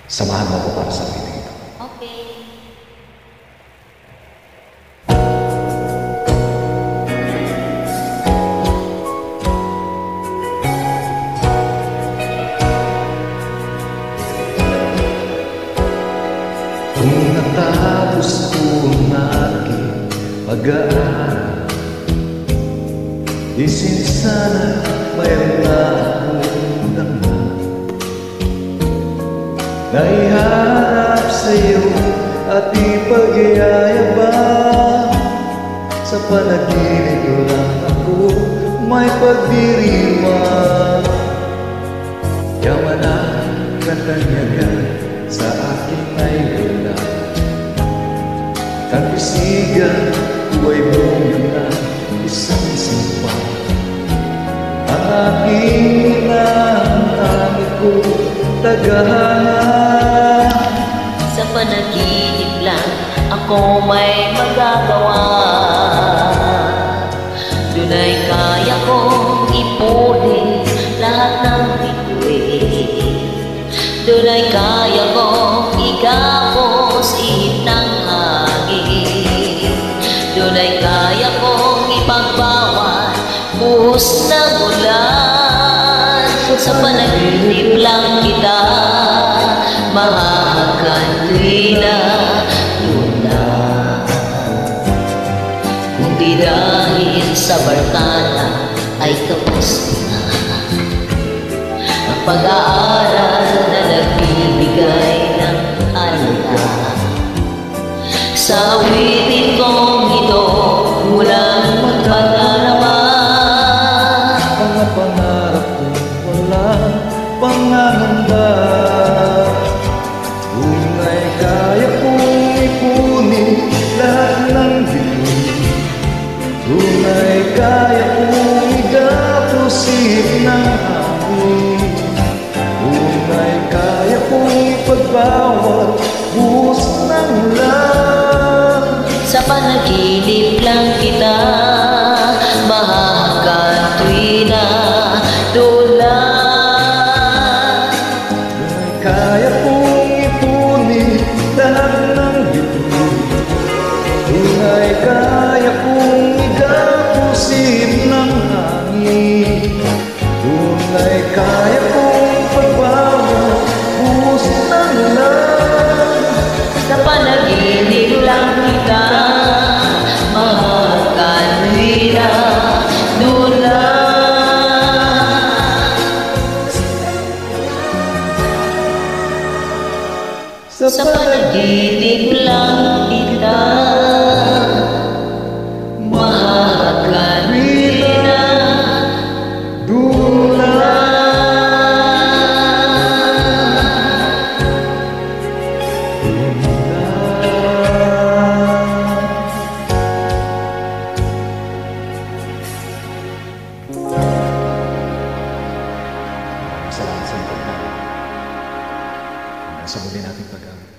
Samahan mo ko para sa meeting ito. Okay. Kung natapos ko ang aking pag-aaral, di sana mayroon na akong dama na iharap sa'yo at ipag-yayabang. Sa panaginip lang ako may pagdiriwang. Yaman ang katanyagan sa akin ay wala. Kagbisigan ko ay bunga na isang simpa. Ang aking inaantami ko tagahanga. Sa panaginip lang ako may magagawa. Duna'y kaya kong ipunin lahat ng bituin. Duna'y kaya kong igapos ihip ng hangin. Duna'y kaya kong ipagbawal buhos ng ulan. Sa panaginip lang kita mahahagan tuwi na luna. Kung di dahil sa barkada ay tapos na ang pag-aaral na nagbibigay ng alala. Sa awitin kong ito walang magkadarama. Mga pangarap ko walang pangangamba. Kung ay kaya kong ipunin lahat ng bituin, kung ay kaya kong igapusin ng hangin, kung ay kaya kong ipagbawal buhos ng ulan. Sa panaginip lang kita mahahagan tuwi na tulan. Kung ay kaya kong ipunin lahat ng bituin, kung ay kaya kong igapusin ng hangin, kung ay kaya kong pagbawal buhos ng ulan. Sa panaginip lang kita mahahagan tuwi na tulan. Sa panaginip lang kita mahahagan tuwi na Dulan. Salamat sa inyo. Hanggang sa muli nating pag-aaway.